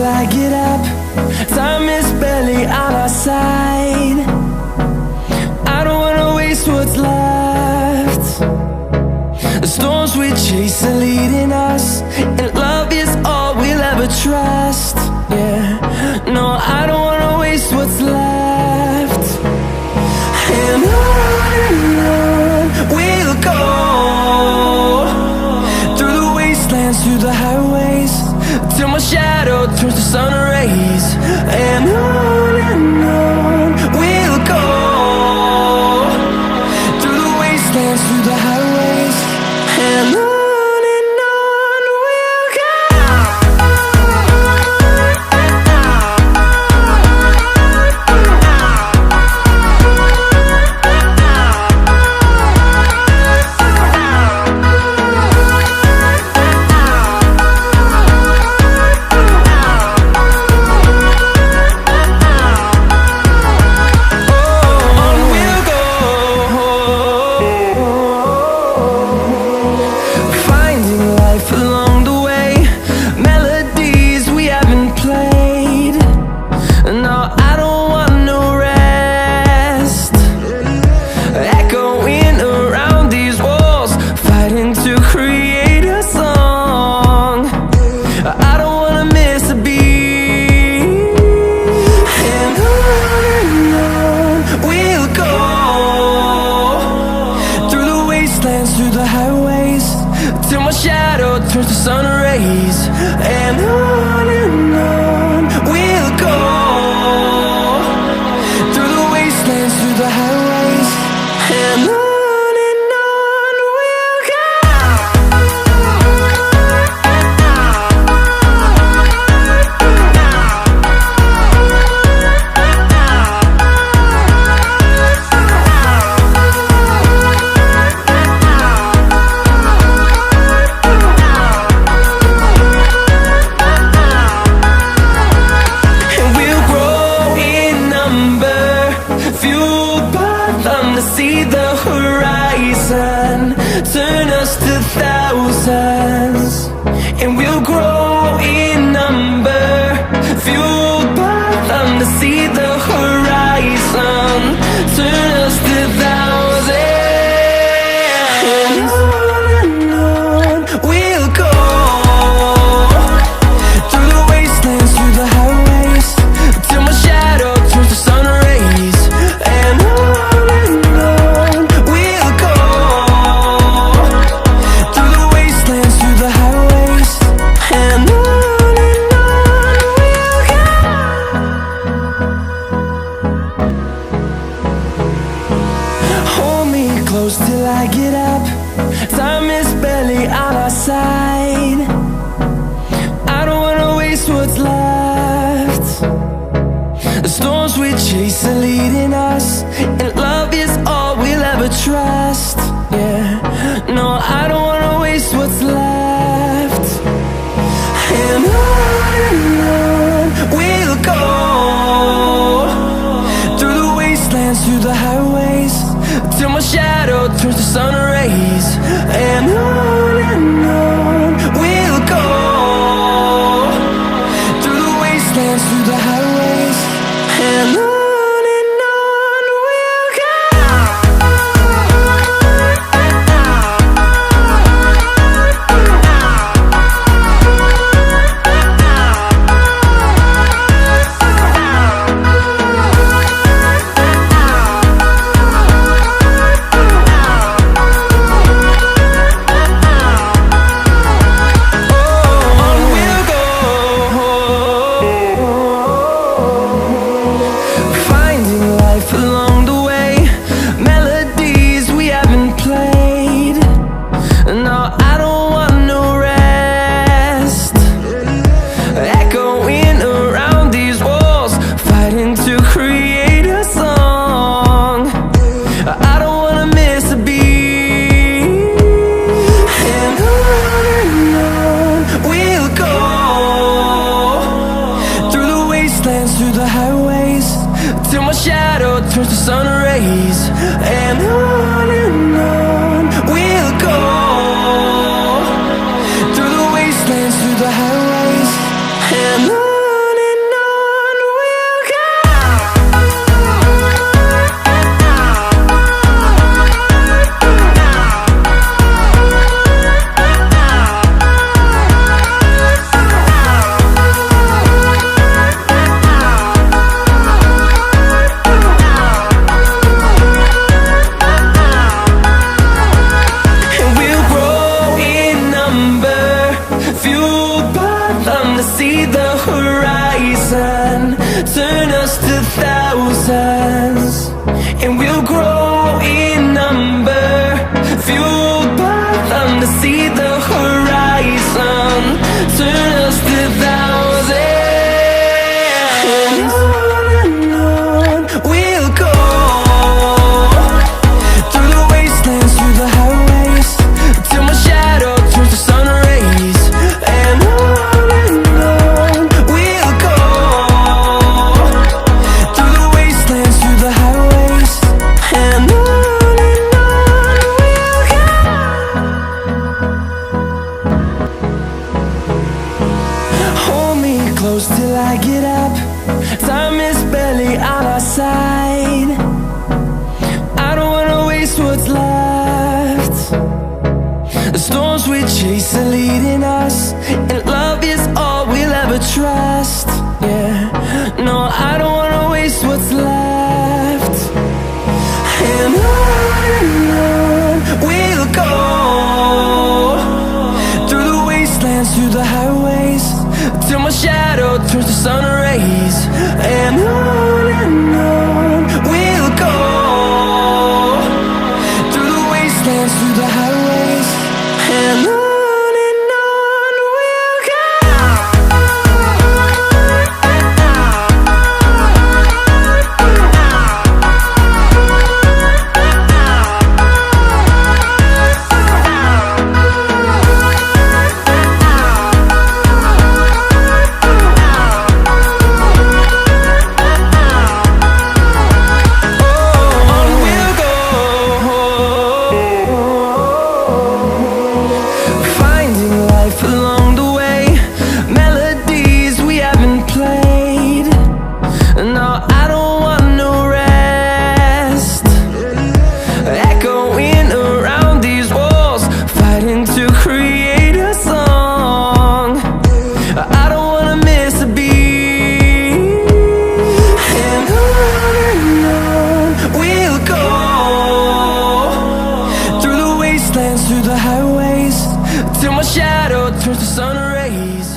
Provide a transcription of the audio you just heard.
I get up. Time is barely on our side. I don't wanna waste what's left. The storms we chase are leading us, and love is all we'll ever trust. Yeah, no, I don't wanna waste what's left. And on we'll go, through the wastelands, through the highways, till my shadow turns to sun rays. And on we'll go, through the wastelands, through the highways, and on we'll go. Through the highways, till my shadow turns to sun rays. And on we'll go, through the wastelands, through the highways, and on we'll go. See the horizon turn us to thousands, and we'll grow in number, fueled by them. To see the horizon turn us to thousands, and on we'll go, through the wastelands, through the highways, till my shadow turns to sun rays. And close till I get up. Time is barely on our side. I don't wanna waste what's left. The storms we chase are leading us, and love is all we'll ever trust. Yeah, no, I don't wanna waste what's left. And on we'll go, through the wastelands, through the highways, till my shadow turns to sun rays. And on we'll go, through the wastelands, through the highways, and on we'll go. Turns to sun rays. And on we'll go, through the wastelands, through the highways, and on. the thousands, and we'll grow in number, fueled by them to see the horizon, turn us to thousands. And on we'll go, through the wastelands, through the highways, till my shadow turns to sun rays. And on we'll go, through the wastelands, through the highways. And on we'll go. Hold me close till I get up. Time is barely on our side. I don't wanna waste what's left. The storms we chase are leading us, and love is all we'll ever trust. Yeah, no, I don't wanna waste what's left. And on we'll go, through the wastelands, through the highways, till my shadow turns to sun rays. And on we'll go, through the wastelands, through the highways. And on we'll go. Along the way, melodies we haven't played. No, I don't want no rest. Echoing around these walls, fighting to create a song. I don't wanna miss a beat. And on we'll go, through the wastelands, through the highways, till my shadow turns to sun rays.